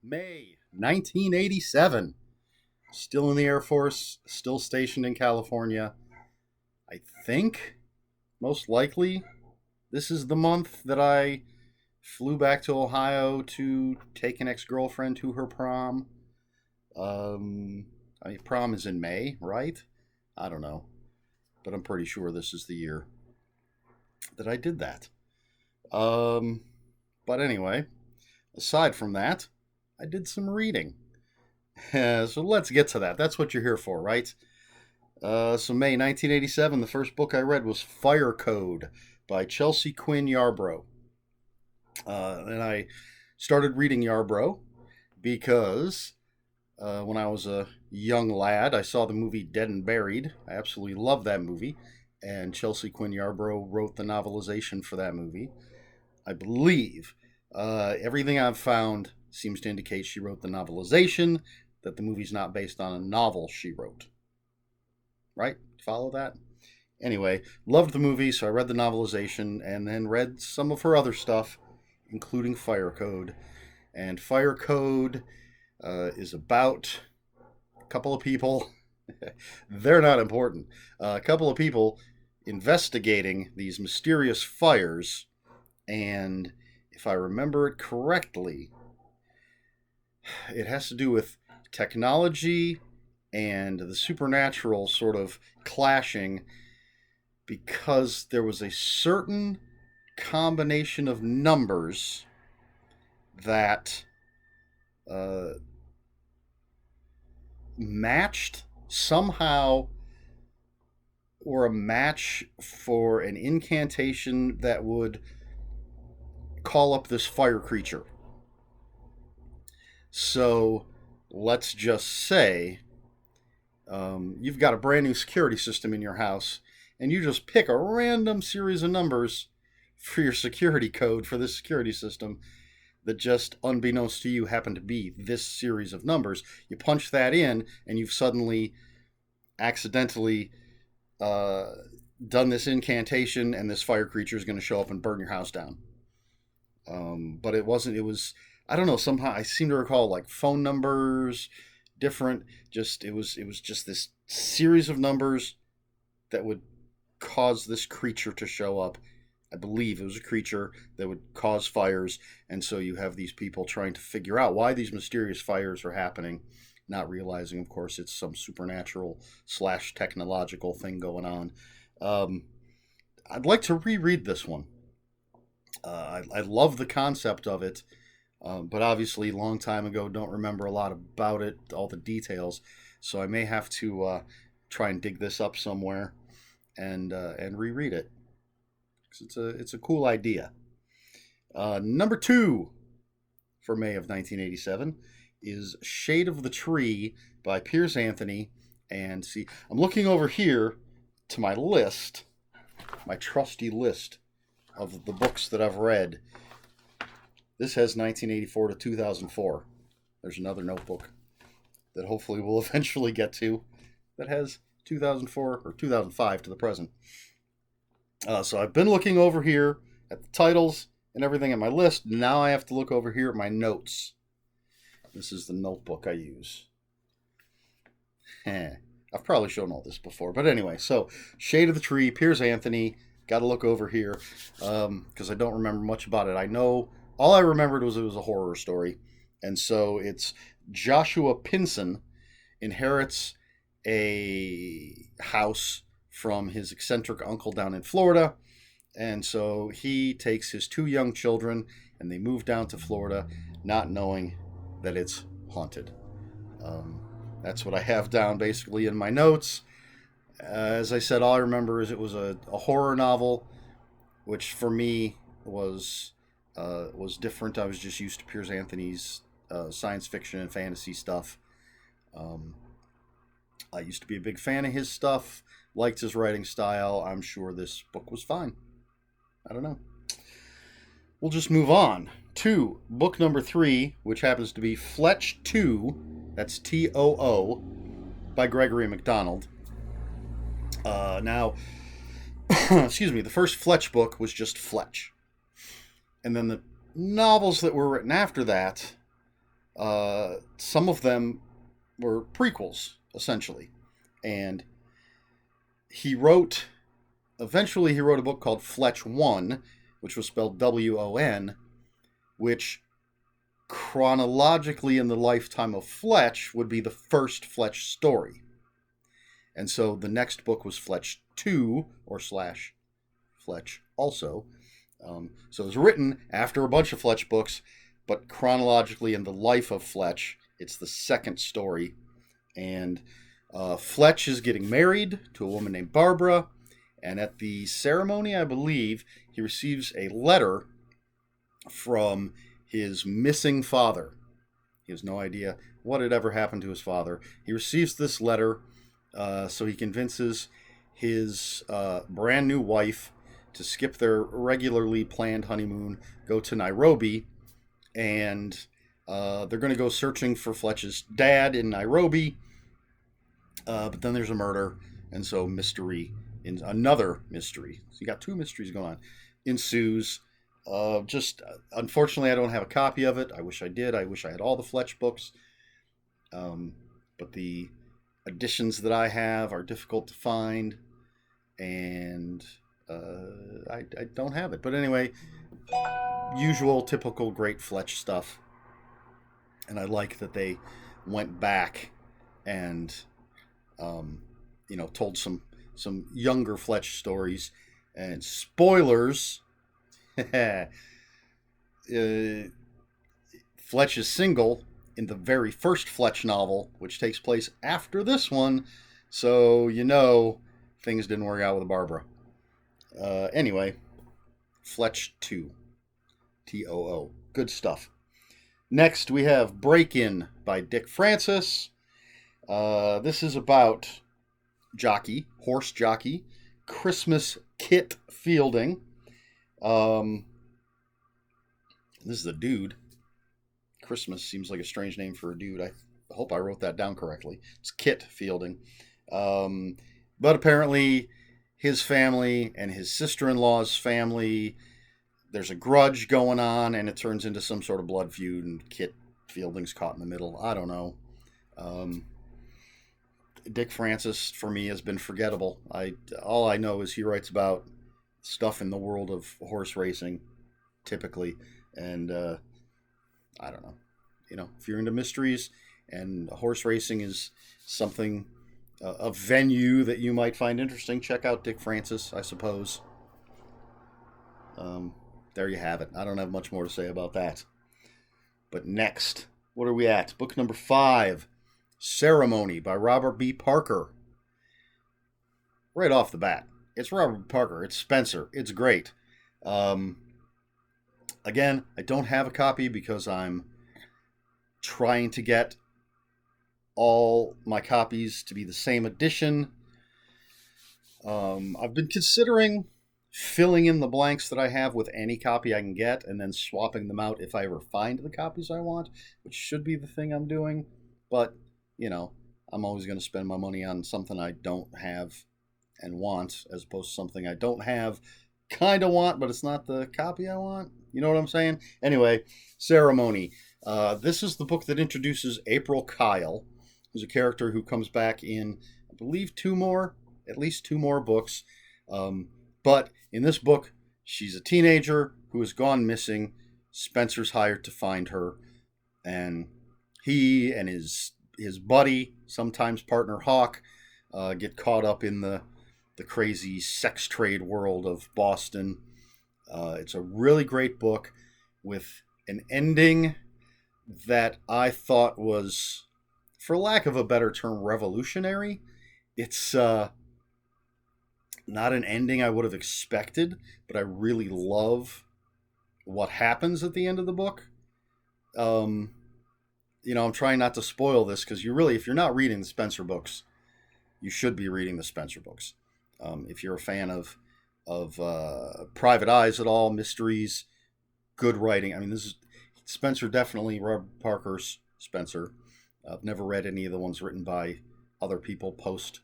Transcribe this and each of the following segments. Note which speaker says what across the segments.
Speaker 1: May 1987. Still in the Air Force, still stationed in California. I think, most likely, this is the month that I flew back to Ohio to take an ex girlfriend to her prom. Prom is in May, right? I don't know, but I'm pretty sure this is the year that I did that. Um, but anyway, aside from that, I did some reading. So let's get to that. That's what you're here for, right? So May 1987, the first book I read was Fire Code by Chelsea Quinn Yarbrough. And I started reading Yarbrough because when I was a young lad, I saw the movie Dead and Buried. I absolutely loved that movie. And Chelsea Quinn Yarbrough wrote the novelization for that movie. I believe everything I've found seems to indicate she wrote the novelization, that the movie's not based on a novel she wrote. Right? Follow that? Anyway, loved the movie, so I read the novelization and then read some of her other stuff, including Fire Code. And Fire Code is about a couple of people. They're not important. A couple of people investigating these mysterious fires. And if I remember it correctly, it has to do with technology and the supernatural sort of clashing because there was a certain combination of numbers that matched somehow, or a match for an incantation that would call up this fire creature. So let's just say you've got a brand new security system in your house and you just pick a random series of numbers for your security code for this security system that just unbeknownst to you happen to be this series of numbers. You punch that in and you've suddenly accidentally done this incantation and this fire creature is going to show up and burn your house down. But it wasn't, it was, I don't know, somehow I seem to recall like phone numbers, different, just, it was just this series of numbers that would cause this creature to show up. I believe it was a creature that would cause fires, and so you have these people trying to figure out why these mysterious fires are happening, not realizing, of course, it's some supernatural / technological thing going on. I'd like to reread this one. I love the concept of it, but obviously, a long time ago, don't remember a lot about it, all the details, so I may have to try and dig this up somewhere and reread it. It's a cool idea. Number 2 for May of 1987 is Shade of the Tree by Piers Anthony. And see, I'm looking over here to my list, my trusty list of the books that I've read. This has 1984 to 2004. There's another notebook that hopefully we'll eventually get to that has 2004 or 2005 to the present. So I've been looking over here at the titles and everything on my list. Now I have to look over here at my notes. This is the notebook I use. I've probably shown all this before. But anyway, so Shade of the Tree, Piers Anthony. Got to look over here because I don't remember much about it. I know all I remembered was it was a horror story. And so it's Joshua Pinson inherits a house from his eccentric uncle down in Florida. And so he takes his 2 young children and they move down to Florida, not knowing that it's haunted. That's what I have down basically in my notes. As I said, all I remember is it was a horror novel, which for me was different. I was just used to Piers Anthony's science fiction and fantasy stuff. I used to be a big fan of his stuff. Liked his writing style. I'm sure this book was fine. I don't know. We'll just move on to book number 3, which happens to be Fletch II, that's Too, by Gregory MacDonald. Now, excuse me, the first Fletch book was just Fletch. And then the novels that were written after that Some of them were prequels, essentially. And he wrote, eventually, he wrote a book called Fletch I, which was spelled Won, which chronologically in the lifetime of Fletch would be the first Fletch story. And so the next book was Fletch II, or slash Fletch also. So it was written after a bunch of Fletch books, but chronologically in the life of Fletch, it's the second story. And Fletch is getting married to a woman named Barbara. And at the ceremony, I believe, he receives a letter from his missing father. He has no idea what had ever happened to his father. He receives this letter, so he convinces his brand new wife to skip their regularly planned honeymoon, go to Nairobi, and they're going to go searching for Fletch's dad in Nairobi. But then there's a murder, and so another mystery. So you got two mysteries going on. Ensues. Just unfortunately, I don't have a copy of it. I wish I did. I wish I had all the Fletch books. But the editions that I have are difficult to find, and I don't have it. But anyway, usual, typical great Fletch stuff. And I like that they went back and, told some younger Fletch stories. And spoilers, Fletch is single in the very first Fletch novel, which takes place after this one. So, things didn't work out with Barbara. Anyway, Fletch II. Too. Good stuff. Next, we have Break In by Dick Francis. This is about horse jockey, Christmas Kit Fielding. This is a dude. Christmas seems like a strange name for a dude. I hope I wrote that down correctly. It's Kit Fielding. But apparently, his family and his sister-in-law's family, there's a grudge going on, and it turns into some sort of blood feud, and Kit Fielding's caught in the middle. I don't know. Dick Francis, for me, has been forgettable. All I know is he writes about stuff in the world of horse racing, typically, and I don't know. If you're into mysteries and horse racing is something, a venue that you might find interesting, check out Dick Francis, I suppose. There you have it. I don't have much more to say about that. But next, what are we at? Book number 5, Ceremony by Robert B. Parker. Right off the bat, it's Robert B. Parker. It's Spencer. It's great. Again, I don't have a copy because I'm trying to get all my copies to be the same edition. I've been considering filling in the blanks that I have with any copy I can get and then swapping them out if I ever find the copies I want, which should be the thing I'm doing. But, I'm always going to spend my money on something I don't have and want, as opposed to something I don't have, kind of want, but it's not the copy I want. You know what I'm saying? Anyway, Ceremony. This is the book that introduces April Kyle, who's a character who comes back in, I believe, at least two more books. But in this book, she's a teenager who has gone missing. Spencer's hired to find her, and he and his buddy, sometimes partner Hawk, get caught up in the crazy sex trade world of Boston. It's a really great book with an ending that I thought was, for lack of a better term, revolutionary. It's not an ending I would have expected, but I really love what happens at the end of the book. I'm trying not to spoil this because if you're not reading the Spencer books, you should be reading the Spencer books. If you're a fan of Private Eyes at all, mysteries, good writing. I mean, this is Spencer, definitely Robert Parker's Spencer. I've never read any of the ones written by other people post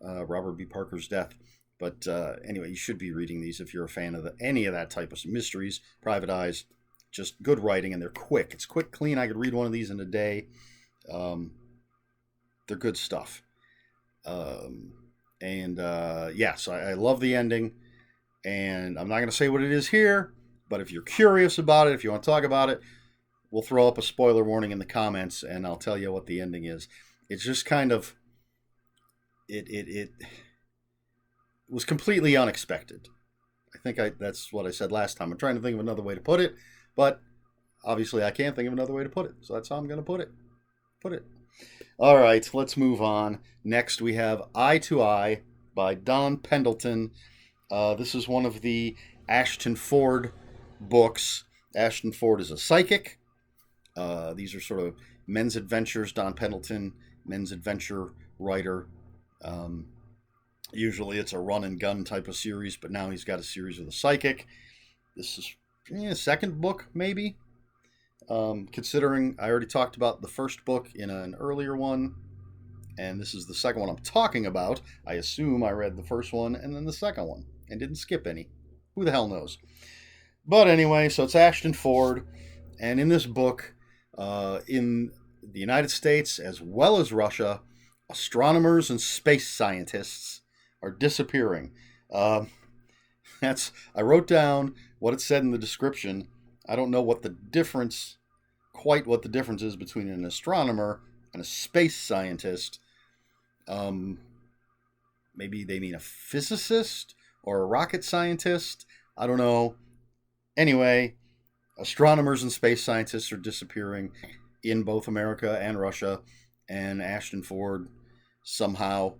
Speaker 1: Robert B. Parker's death. But anyway, you should be reading these if you're a fan of any of that type of mysteries, Private Eyes, just good writing, and they're quick. It's quick, clean. I could read one of these in a day. Um, they're good stuff. Um, yeah, so I love the ending, and I'm not going to say what it is here, but if you're curious about it, if you want to talk about it, we'll throw up a spoiler warning in the comments, and I'll tell you what the ending is. It's just kind of it was completely unexpected. I think that's what I said last time. I'm trying to think of another way to put it, but obviously I can't think of another way to put it. So that's how I'm going to put it. All right, let's move on. Next, we have Eye to Eye by Don Pendleton. This is one of the Ashton Ford books. Ashton Ford is a psychic. These are sort of men's adventures. Don Pendleton, men's adventure writer. Usually it's a run and gun type of series, but now he's got a series with a psychic. This is second book, maybe. Considering I already talked about the first book in an earlier one, and this is the second one I'm talking about. I assume I read the first one and then the second one and didn't skip any. Who the hell knows? But anyway, so it's Ashton Ford, and in this book, in the United States as well as Russia, astronomers and space scientists are disappearing. I wrote down what it said in the description. I don't know what the difference is between an astronomer and a space scientist. Maybe they mean a physicist or a rocket scientist. I don't know. Anyway, astronomers and space scientists are disappearing in both America and Russia, and Ashton Ford somehow,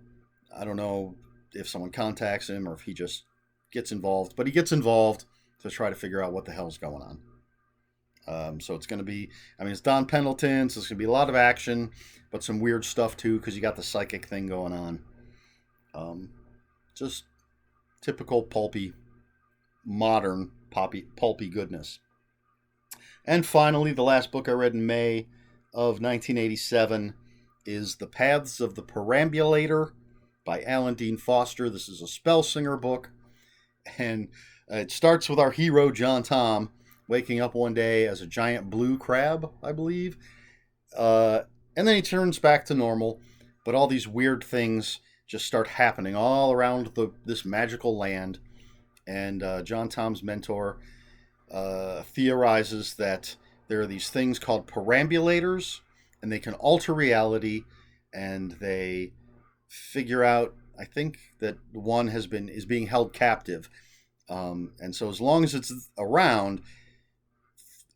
Speaker 1: I don't know if someone contacts him or if he just gets involved, but he gets involved to try to figure out what the hell's going on. So it's going to be, it's Don Pendleton, so it's going to be a lot of action, but some weird stuff too, because you got the psychic thing going on. Just typical pulpy, modern pulpy goodness. And finally, the last book I read in May of 1987 is The Paths of the Perambulator by Alan Dean Foster. This is a Spellsinger book, and it starts with our hero, John Tom, waking up one day as a giant blue crab, I believe. And then he turns back to normal, but all these weird things just start happening all around this magical land. And John Tom's mentor theorizes that there are these things called perambulators, and they can alter reality, and they figure out, I think, that one is being held captive. And so as long as it's around,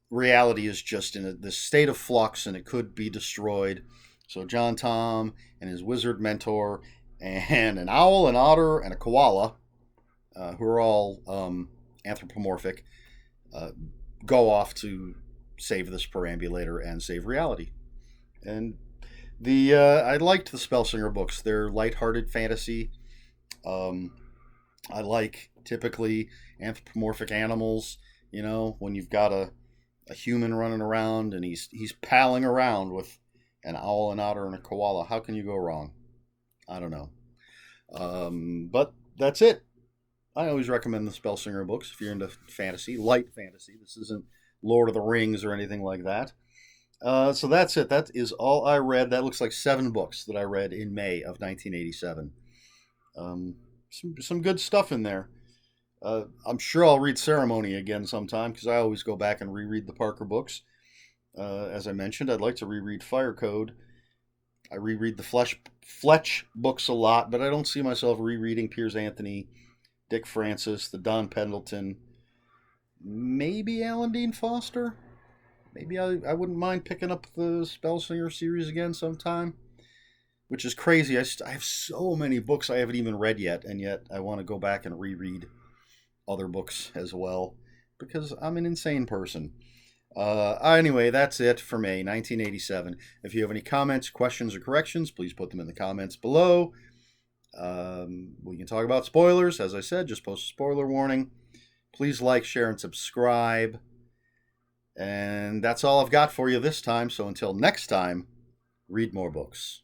Speaker 1: reality is just in this state of flux, and it could be destroyed. So John Tom and his wizard mentor and an owl, an otter, and a koala, who are all anthropomorphic, go off to save this perambulator and save reality. And I liked the Spellsinger books. They're lighthearted fantasy. I like typically anthropomorphic animals. When you've got a human running around and he's palling around with an owl, an otter, and a koala. How can you go wrong? I don't know. But that's it. I always recommend the Spellsinger books if you're into fantasy, light fantasy. This isn't Lord of the Rings or anything like that. So that's it. That is all I read. That looks like 7 books that I read in May of 1987. Some good stuff in there. I'm sure I'll read Ceremony again sometime because I always go back and reread the Parker books. As I mentioned, I'd like to reread Fire Code. I reread the Fletch books a lot, but I don't see myself rereading Piers Anthony, Dick Francis, the Don Pendleton, maybe Alan Dean Foster. Maybe I wouldn't mind picking up the Spellsinger series again sometime, which is crazy. I have so many books I haven't even read yet, and yet I want to go back and reread other books as well because I'm an insane person. Anyway, that's it for May 1987. If you have any comments, questions, or corrections, please put them in the comments below. We can talk about spoilers. As I said, just post a spoiler warning. Please like, share, and subscribe. And that's all I've got for you this time. So until next time, read more books.